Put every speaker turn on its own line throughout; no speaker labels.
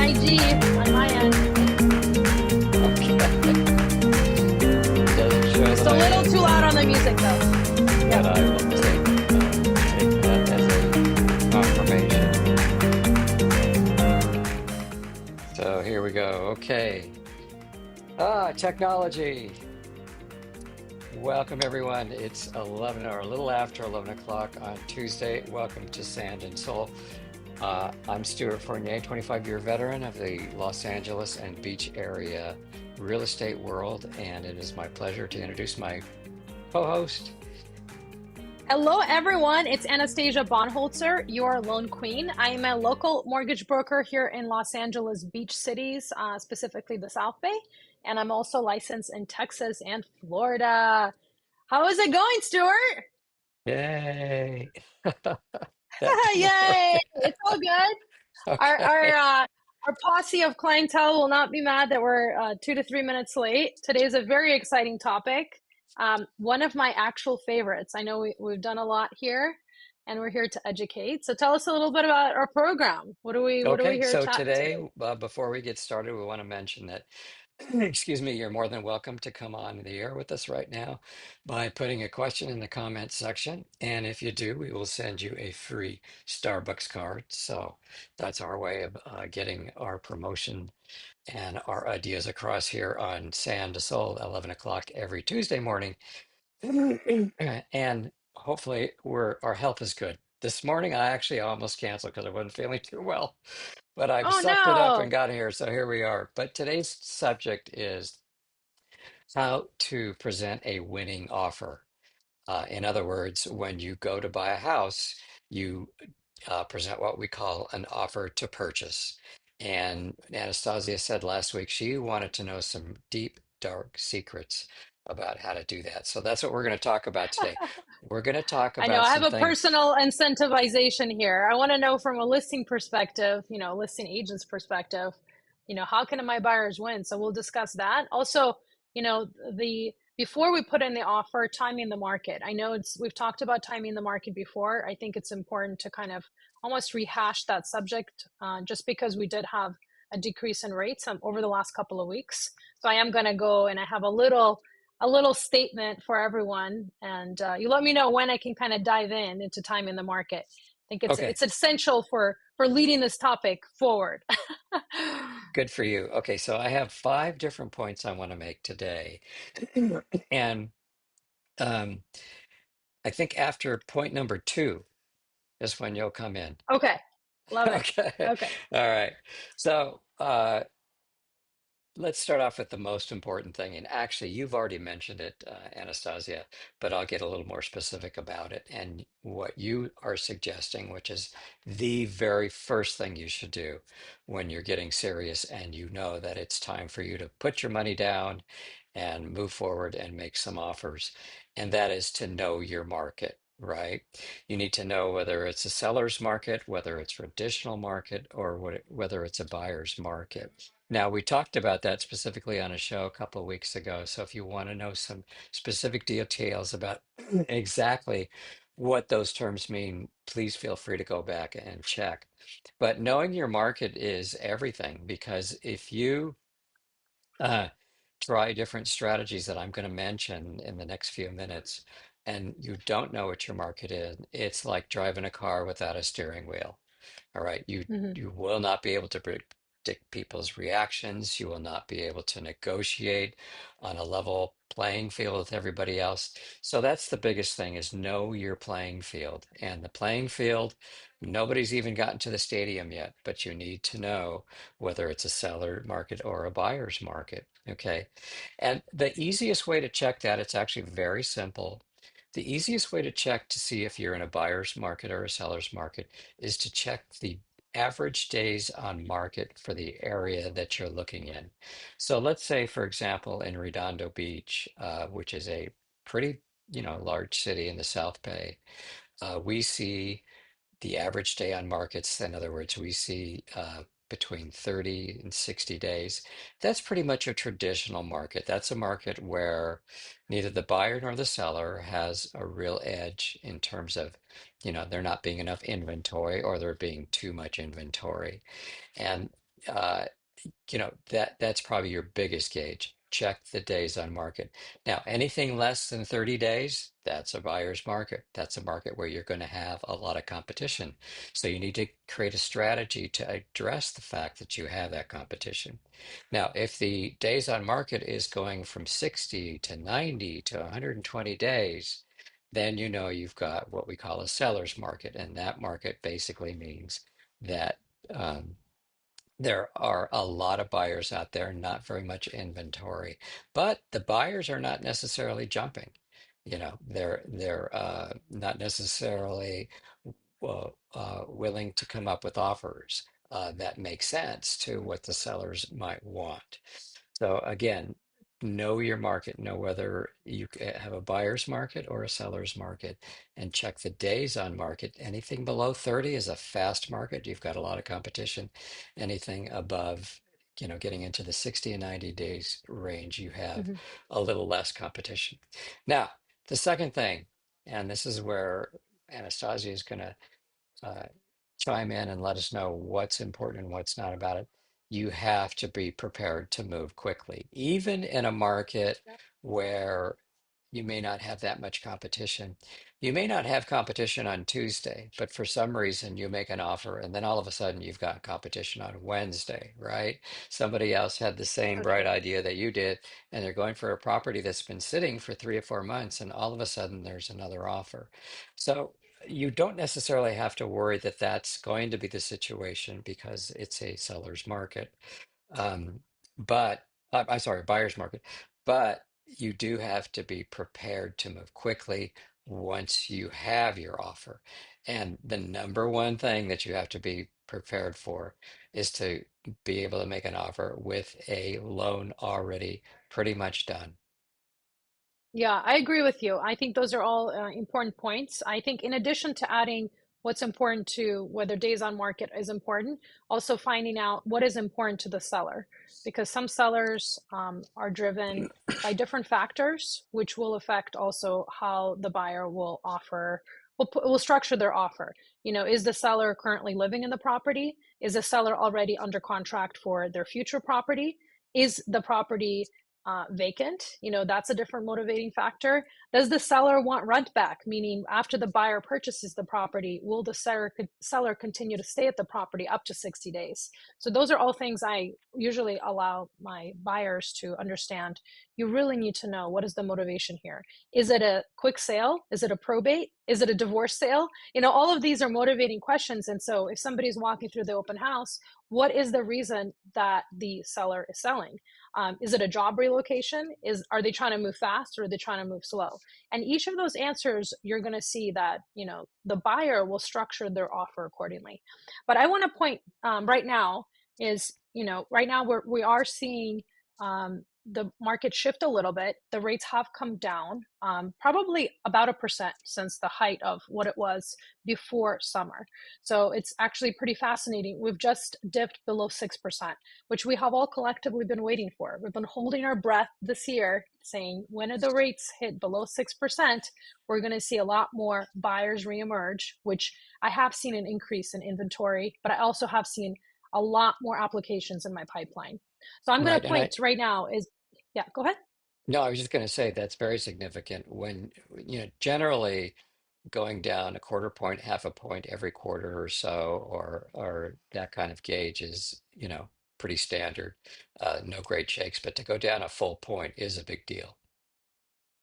IG on my end.
Okay. Doesn't show
Just
that
a
I
little
am,
too loud on the music though.
but
Yep.
I will take that as a confirmation. So here we go. Okay. Technology. Welcome everyone. It's 11 or a little after 11 o'clock on Tuesday. Welcome to Sand and Soul. I'm Stuart Fournier, 25-year veteran of the Los Angeles and beach area real estate world, and it is my pleasure to introduce my co-host.
Hello everyone, it's Anastasia Bonholzer, your loan queen. I am a local mortgage broker here in Los Angeles beach cities, specifically the South Bay, and I'm also licensed in Texas and Florida. How is it going, Stuart?
Yay! That didn't
Yay!
work.
It's all good. Our our
Okay.
uh, our posse of clientele will not be mad that we're 2 to 3 minutes late. Today is a very exciting topic. One of my actual favorites. I know we've done a lot here, and we're here to educate. So tell us a little bit about our program. What are we
Okay,
here
so
chatting
today,
today?
before we get started, we want to mention that, excuse me, you're more than welcome to come on the air with us right now by putting a question in the comments section. And if you do, we will send you a free Starbucks card. So that's our way of getting our promotion and our ideas across here on Sand to Soul, 11 o'clock every Tuesday morning. And hopefully our health is good. This morning I actually almost canceled because I wasn't feeling too well, but I've
Oh
sucked it up and
no!
got here, so here we are. But today's subject is how to present a winning offer. In other words, when you go to buy a house, you present what we call an offer to purchase. And Anastasia said last week she wanted to know some deep, dark secrets about how to do that. So that's what we're going to talk about today. We're going to talk
I know
about
I have
some
a
things.
personal incentivization here. I want to know from a listing perspective, listing agent's perspective, how can my buyers win? So we'll discuss that. Also, the before we put in the offer, timing the market. I know we've talked about timing the market before. I think it's important to kind of almost rehash that subject, just because we did have a decrease in rates over the last couple of weeks. So I am going to go and I have a little statement for everyone, and you let me know when I can kind of dive into time in the market. I think it's
Okay,
it's essential for leading this topic forward.
good for you. Okay, so I have five different points I want to make today. And um, I think after point number two is when you'll come in.
Okay, love it.
Okay.
Okay.
All right. So let's start off with the most important thing. And actually, you've already mentioned it, Anastasia, but I'll get a little more specific about it. And what you are suggesting, which is the very first thing you should do when you're getting serious and you know that it's time for you to put your money down and move forward and make some offers. And that is to know your market. Right. You need to know whether it's a seller's market, whether it's a traditional market, or whether it's a buyer's market. Now, we talked about that specifically on a show a couple of weeks ago. So if you want to know some specific details about exactly what those terms mean, please feel free to go back and check. But knowing your market is everything because if you uh, try different strategies that I'm going to mention in the next few minutes, and you don't know what your market is, it's like driving a car without a steering wheel. All right, you
Hmm.
you will not be able to predict people's reactions. You will not be able to negotiate on a level playing field with everybody else. So that's the biggest thing is know your playing field. And the playing field, nobody's even gotten to the stadium yet, but you need to know whether it's a seller market or a buyer's market. Okay. And the easiest way to check that, it's actually very simple. The easiest way to check to see if you're in a buyer's market or a seller's market is to check the average days on market for the area that you're looking in. So let's say, for example, in Redondo Beach, which is a pretty, large city in the South Bay, we see the average day on markets. In other words, we see between 30 and 60 days. That's pretty much a traditional market. That's a market where neither the buyer nor the seller has a real edge in terms of, there not being enough inventory or there being too much inventory. And uh, that's probably your biggest gauge. Check the days on market. Now, anything less than 30 days, that's a buyer's market. That's a market where you're going to have a lot of competition. So you need to create a strategy to address the fact that you have that competition. Now, if the days on market is going from 60 to 90 to 120 days, then you know you've got what we call a seller's market. And that market basically means that um, there are a lot of buyers out there, not very much inventory, but the buyers are not necessarily jumping. They're not necessarily willing to come up with offers that make sense to what the sellers might want. So again, know your market, know whether have a buyer's market or a seller's market, and check the days on market. Anything below 30 is a fast market. You've got a lot of competition. Anything above, getting into the 60 and 90 days range, you have
Mhm.
a little less competition. Now, the second thing, and this is where Anastasia is going to uh, chime in and let us know what's important and what's not about it. You have to be prepared to move quickly, even in a market
Yep.
where you may not have that much competition. You may not have competition on Tuesday, but for some reason you make an offer and then all of a sudden you've got competition on Wednesday, right? Somebody else had the same
So
bright
true.
idea that you did, and they're going for a property that's been sitting for 3 or 4 months, and all of a sudden there's another offer. So you don't necessarily have to worry that that's going to be the situation because it's a seller's market. Um, but I'm sorry, buyer's market. But you do have to be prepared to move quickly once you have your offer. And the number one thing that you have to be prepared for is to be able to make an offer with a loan already pretty much done.
Yeah, I agree with you. I think those are all important points. I think in addition to adding what's important to whether days on market is important, also finding out what is important to the seller, because some sellers are driven by different factors, which will affect also how the buyer will offer, will structure their offer. Is the seller currently living in the property? Is the seller already under contract for their future property? Is the property vacant? That's a different motivating factor. Does the seller want rent back? Meaning, after the buyer purchases the property, will the seller continue to stay at the property up to 60 days? So, those are all things I usually allow my buyers to understand. You really need to know, what is the motivation here? Is it a quick sale? Is it a probate? Is it a divorce sale? All of these are motivating questions. And so, if somebody's walking through the open house, what is the reason that the seller is selling? Is it a job relocation? Are they trying to move fast, or are they trying to move slow? And each of those answers, you're going to see that the buyer will structure their offer accordingly. But I want to point right now is right now we are seeing the market shift a little bit. The rates have come down, probably about 1% since the height of what it was before summer. So it's actually pretty fascinating. We've just dipped below 6%, which we have all collectively been waiting for. We've been holding our breath this year, saying when the rates hit below 6%, we're going to see a lot more buyers reemerge, which I have seen an increase in inventory, but I also have seen a lot more applications in my pipeline. So I'm going
Right.
to
And
point right now is, yeah, go ahead.
no, I was just going to say that's very significant when, generally going down a quarter point, half a point every quarter or so, or that kind of gauge is, pretty standard. No great shakes, but to go down a full point is a big deal.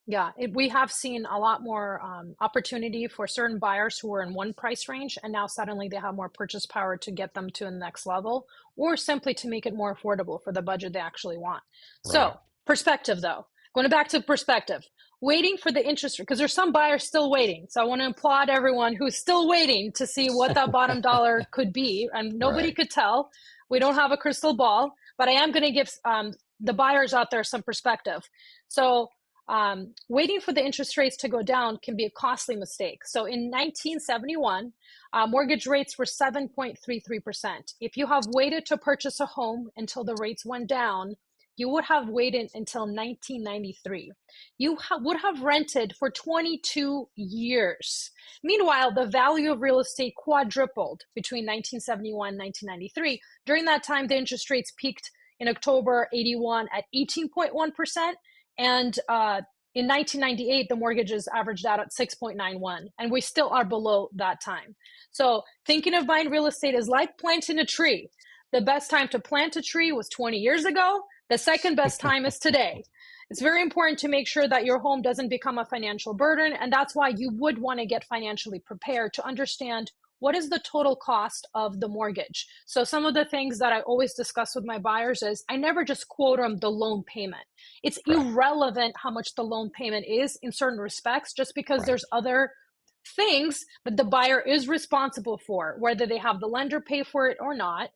Yeah, we have seen a lot more opportunity for certain buyers who were in one price range, and now suddenly they have more purchase power to get them to the next level, or simply to make it more affordable for the budget they actually want.
Right.
So, perspective though, going back to perspective, waiting for the interest rate, because there's some buyers still waiting. So, I want to applaud everyone who's still waiting to see what that bottom dollar could be, and nobody
Right.
could tell. We don't have a crystal ball, but I am going to give the buyers out there some perspective. So, waiting for the interest rates to go down can be a costly mistake. So in 1971, mortgage rates were 7.33%. If you have waited to purchase a home until the rates went down, you would have waited until 1993. You would have rented for 22 years. Meanwhile, the value of real estate quadrupled between 1971 and 1993. During that time, the interest rates peaked in October 81 at 18.1%. And in 1998, the mortgages averaged out at 6.91, and we still are below that time. So thinking of buying real estate is like planting a tree. The best time to plant a tree was 20 years ago. The second best time is today. It's very important to make sure that your home doesn't become a financial burden. And that's why you would want to get financially prepared to understand what is the total cost of the mortgage. So some of the things that I always discuss with my buyers is I never just quote them the loan payment. It's
Right.
irrelevant how much the loan payment is in certain respects, just because
Right.
there's other things that the buyer is responsible for, whether they have the lender pay for it or not.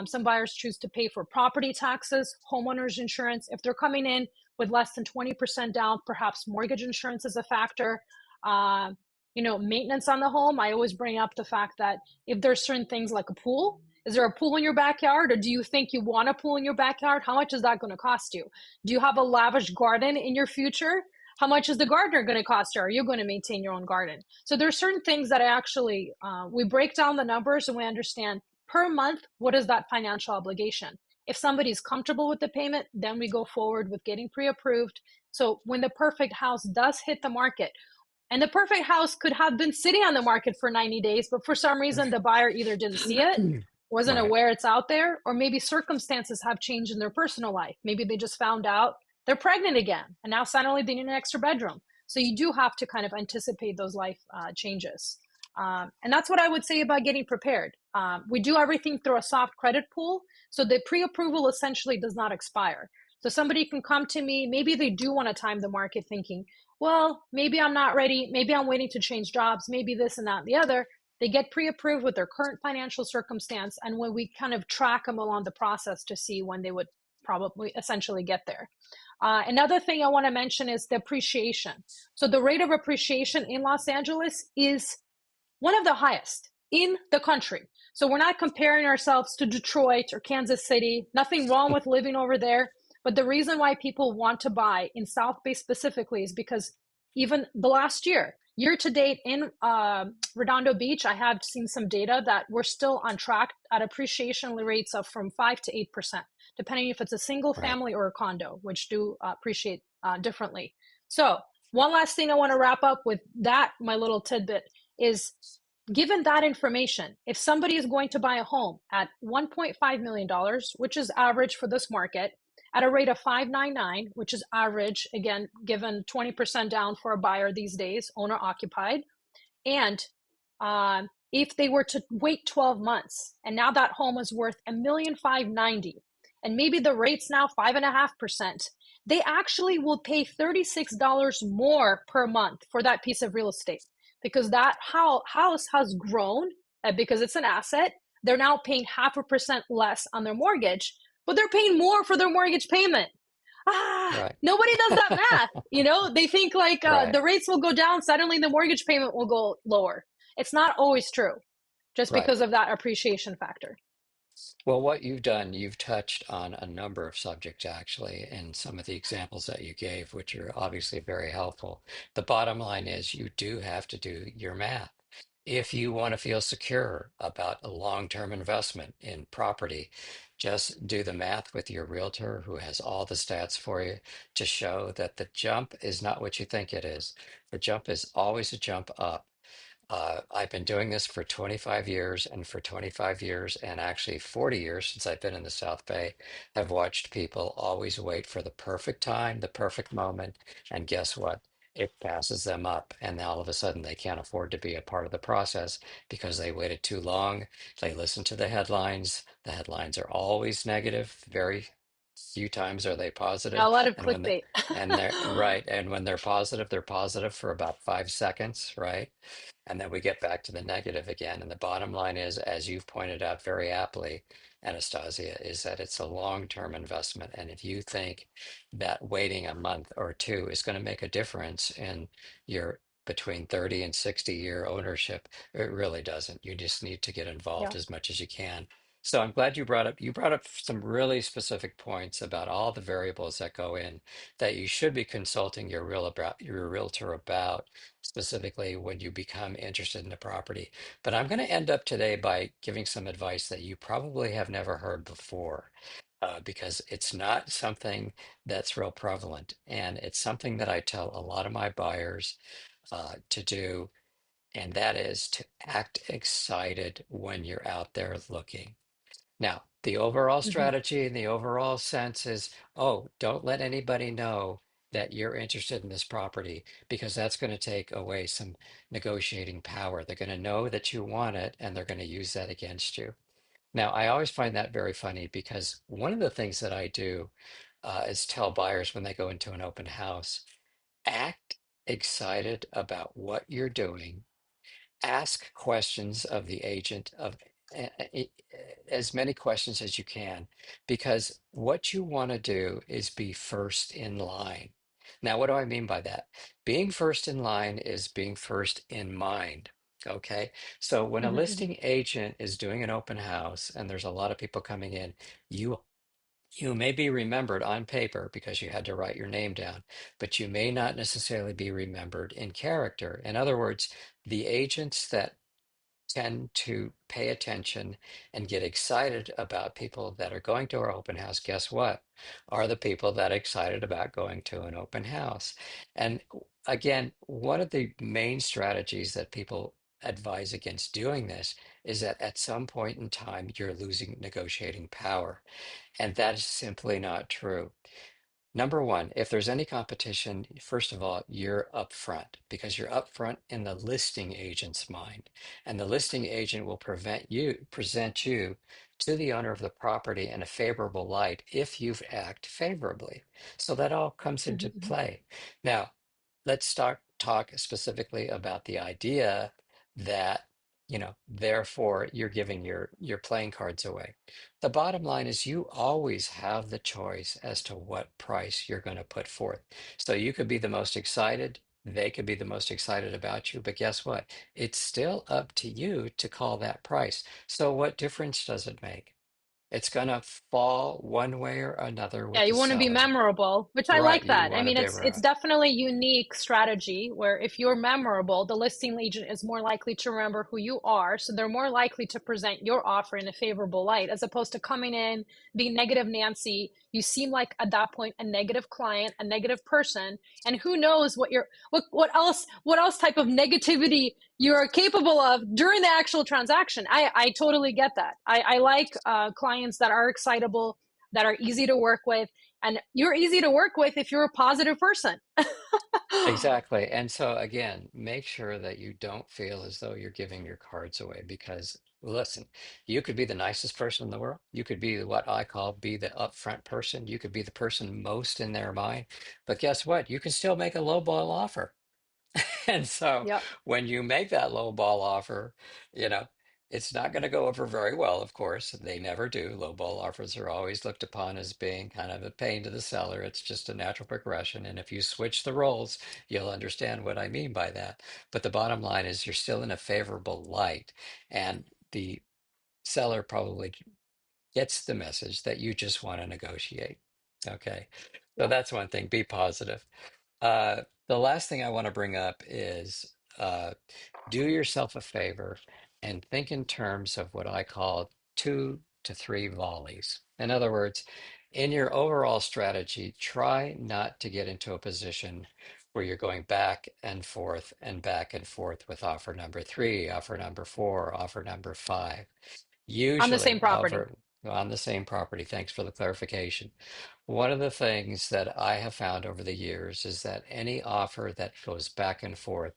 Some buyers choose to pay for property taxes, homeowners insurance. If they're coming in with less than 20% down, perhaps mortgage insurance is a factor. Uh, Maintenance on the home. I always bring up the fact that if there's certain things like a pool, is there a pool in your backyard, or do you think you want a pool in your backyard? How much is that going to cost you? Do you have a lavish garden in your future? How much is the gardener going to cost you? Are you going to maintain your own garden? So there's certain things that I actually we break down the numbers and we understand per month what is that financial obligation. If somebody's comfortable with the payment, then we go forward with getting pre-approved. So when the perfect house does hit the market, and the perfect house could have been sitting on the market for 90 days, but for some reason the buyer either didn't see it, wasn't
Right.
aware it's out there, or maybe circumstances have changed in their personal life. Maybe they just found out they're pregnant again, and now suddenly they need an extra bedroom. So you do have to kind of anticipate those life changes. And that's what I would say about getting prepared. We do everything through a soft credit pool, so the pre approval essentially does not expire. So somebody can come to me, maybe they do want to time the market thinking, well, maybe I'm not ready, maybe I'm waiting to change jobs, maybe this and that and the other. They get pre approved with their current financial circumstance, and when we kind of track them along the process to see when they would probably essentially get there. Another thing I want to mention is the appreciation. So the rate of appreciation in Los Angeles is one of the highest in the country. So we're not comparing ourselves to Detroit or Kansas City. Nothing wrong with living over there. But the reason why people want to buy in South Bay specifically is because even the last year to date in Redondo Beach, I have seen some data that we're still on track at appreciation rates of from 5 to 8%, depending if it's a single
Right.
family or a condo, which do appreciate differently. So one last thing I want to wrap up with that, my little tidbit, is given that information, if somebody is going to buy a home at $1.5 million, which is average for this market, at a rate of 599, which is average, again, given 20% down for a buyer these days, owner occupied, and if they were to wait 12 months and now that home is worth $1,590,000 and maybe the rate's now 5.5%, they actually will pay $36 more per month for that piece of real estate because that house has grown because it's an asset. They're now paying 0.5% less on their mortgage, but they're paying more for their mortgage payment.
Right.
Nobody does that math. They think like
Right.
the rates will go down, suddenly the mortgage payment will go lower. It's not always true, just
Right.
because of that appreciation factor.
Well, what you've done, you've touched on a number of subjects actually, and some of the examples that you gave, which are obviously very helpful. The bottom line is you do have to do your math. If you want to feel secure about a long-term investment in property, just do the math with your realtor who has all the stats for you to show that the jump is not what you think it is. The jump is always a jump up. I've been doing this for 25 years, and for 25 years, and actually 40 years since I've been in the South Bay, I've watched people always wait for the perfect time, the perfect moment, and guess what? It passes them up, and all of a sudden they can't afford to be a part of the process because they waited too long. They listen to the headlines. The headlines are always negative. Very few times are they
A
positive,
lot of
and when they
clickbait.
and they're right, and when they're positive for about 5 seconds, right? And then we get back to the negative again. And the bottom line is, as you've pointed out very aptly, Anastasia, is that it's a long-term investment. And if you think that waiting a month or two is going to make a difference in your between 30 and 60-year ownership, it really doesn't. You just need to get involved
Yeah.
as much as you can. So I'm glad you brought up some really specific points about all the variables that go in that you should be consulting your realtor about specifically when you become interested in the property. But I'm going to end up today by giving some advice that you probably have never heard before. Because it's not something that's real prevalent. And it's something that I tell a lot of my buyers to do, and that is to act excited when you're out there looking. Now, the overall
Hmm.
strategy and the overall sense is, oh, don't let anybody know that you're interested in this property because that's going to take away some negotiating power. They're going to know that you want it and they're going to use that against you. Now, I always find that very funny because one of the things that I do is tell buyers when they go into an open house, act excited about what you're doing, ask questions of the agent of as many questions as you can, because what you want to do is be first in line. Now, what do I mean by that? Being first in line is being first in mind. Okay. So when a
Hmm.
listing agent is doing an open house and there's a lot of people coming in, you you may be remembered on paper because you had to write your name down, but you may not necessarily be remembered in character. In other words, the agents that tend to pay attention and get excited about people that are going to our open house, guess what? Are the people that are excited about going to an open house. And again, one of the main strategies that people advise against doing this is that at some point in time, you're losing negotiating power. And that is simply not true. Number one, if there's any competition, first of all, you're upfront because you're upfront in the listing agent's mind. And the listing agent will present you to the owner of the property in a favorable light if you act favorably. So that all comes into
Hmm.
play. Now, let's talk specifically about the idea that, therefore you're giving your playing cards away. The bottom line is you always have the choice as to what price you're going to put forth. So you could be the most excited, they could be the most excited about you, but guess what? It's still up to you to call that price. So what difference does it make? It's going to fall one way or another
Yeah,
with the
you want to be
seller.
memorable, which I
Right,
like
you
that. I
want to
mean,
be
it's
around.
definitely unique strategy where if you're memorable, the listing agent is more likely to remember who you are, so they're more likely to present your offer in a favorable light as opposed to coming in being negative Nancy. You seem like at that point a negative client, a negative person, and who knows what else type of negativity you're capable of during the actual transaction. I totally get that. I like clients that are excitable, that are easy to work with. And you're easy to work with if you're a positive person.
Exactly. And so again, make sure that you don't feel as though you're giving your cards away because listen, you could be the nicest person in the world. You could be what I call be the upfront person. You could be the person most in their mind. But guess what? You can still make a lowball offer. And so
Yep.
when you make that low ball offer, you know, it's not going to go over very well, of course. They never do. Low ball offers are always looked upon as being kind of a pain to the seller. It's just a natural progression. And if you switch the roles, you'll understand what I mean by that. But the bottom line is you're still in a favorable light. And the seller probably gets the message that you just want to negotiate. Okay. So
Yep.
that's one thing. Be positive. The last thing I want to bring up is do yourself a favor and think in terms of what I call 2 to 3 volleys. In other words, in your overall strategy, try not to get into a position where you're going back and forth with offer number three, offer number four, offer number five.
On the same
Usually,
property.
on the same property. Thanks for the clarification. One of the things that I have found over the years is that any offer that goes back and forth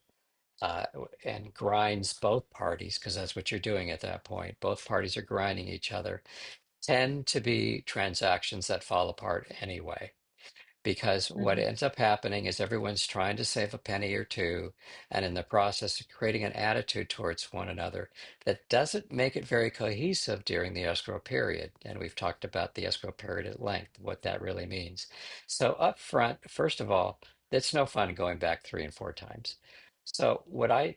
uh, and grinds both parties, because that's what you're doing at that point, both parties are grinding each other, tend to be transactions that fall apart anyway. Because what
Hmm.
ends up happening is everyone's trying to save a penny or two, and in the process of creating an attitude towards one another that doesn't make it very cohesive during the escrow period. And we've talked about the escrow period at length, what that really means. So, up front, first of all, it's no fun going back 3 and 4 times. So, what I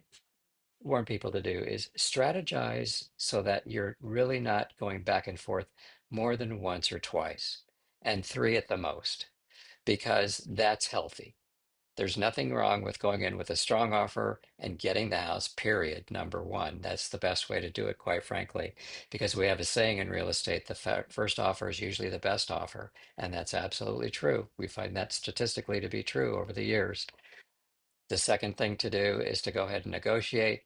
warn people to do is strategize so that you're really not going back and forth more than once or twice, and three at the most, because that's healthy. There's nothing wrong with going in with a strong offer and getting the house, period. Number one. That's the best way to do it, quite frankly, because we have a saying in real estate, the first offer is usually the best offer. And that's absolutely true. We find that statistically to be true over the years. The second thing to do is to go ahead and negotiate.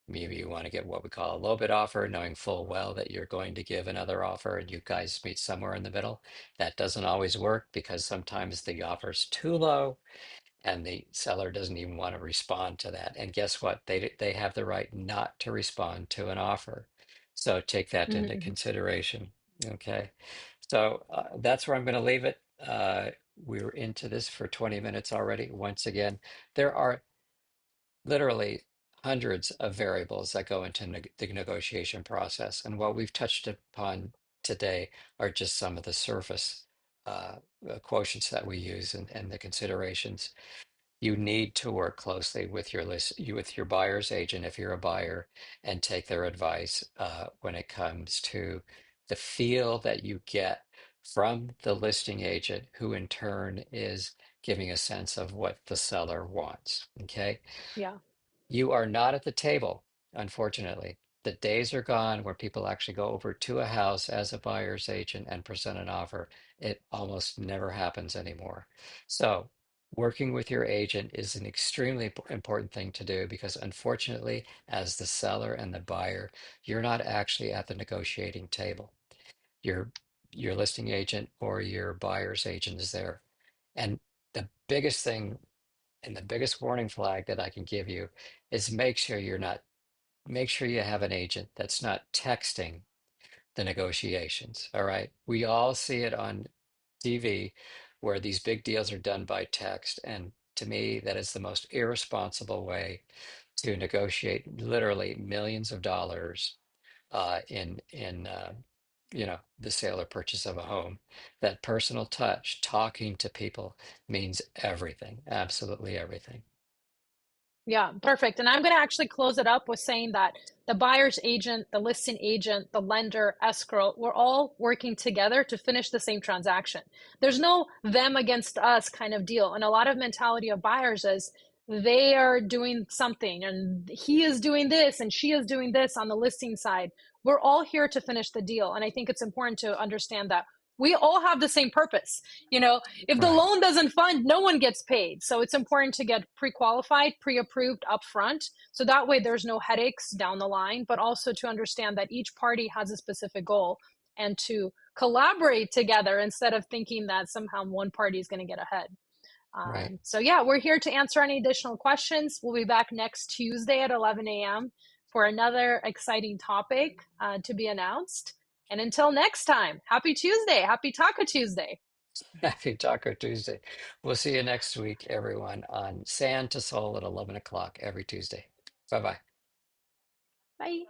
Maybe you want to get what we call a low bid offer, knowing full well that you're going to give another offer and you guys meet somewhere in the middle. That doesn't always work because sometimes the offer's too low and the seller doesn't even want to respond to that. And guess what? They have the right not to respond to an offer. So take that into
Mhm.
consideration. Okay. So that's where I'm going to leave it. We're into this for 20 minutes already. Once again, there are literally hundreds of variables that go into the negotiation process. And what we've touched upon today are just some of the surface quotients that we use and the considerations. You need to work closely with your with your buyer's agent if you're a buyer, and take their advice when it comes to the feel that you get from the listing agent, who in turn is giving a sense of what the seller wants. Okay.
Yeah.
You are not at the table, unfortunately. The days are gone where people actually go over to a house as a buyer's agent and present an offer. It almost never happens anymore. So, working with your agent is an extremely important thing to do because, unfortunately, as the seller and the buyer, you're not actually at the negotiating table. Your your listing agent or your buyer's agent is there. And the biggest thing and the biggest warning flag that I can give you is make sure you have an agent that's not texting the negotiations. All right. We all see it on TV where these big deals are done by text. And to me, that is the most irresponsible way to negotiate literally millions of dollars in the sale or purchase of a home. That personal touch, talking to people, means everything, absolutely everything.
Yeah, perfect. And I'm going to actually close it up with saying that the buyer's agent, the listing agent, the lender, escrow, we're all working together to finish the same transaction. There's no them against us kind of deal. And a lot of mentality of buyers is they are doing something and he is doing this and she is doing this on the listing side. We're all here to finish the deal. And I think it's important to understand that we all have the same purpose. You know, if the
Right,
loan doesn't fund, no one gets paid. So it's important to get pre-qualified, pre-approved upfront. So that way there's no headaches down the line, but also to understand that each party has a specific goal and to collaborate together instead of thinking that somehow one party is going to get ahead.
right.
So yeah, we're here to answer any additional questions. We'll be back next Tuesday at 11 a.m. for another exciting topic to be announced. And until next time, happy Tuesday. Happy Taco Tuesday.
Happy Taco Tuesday. We'll see you next week, everyone, on Sand to Soul at 11 o'clock every Tuesday. Bye bye.
Bye.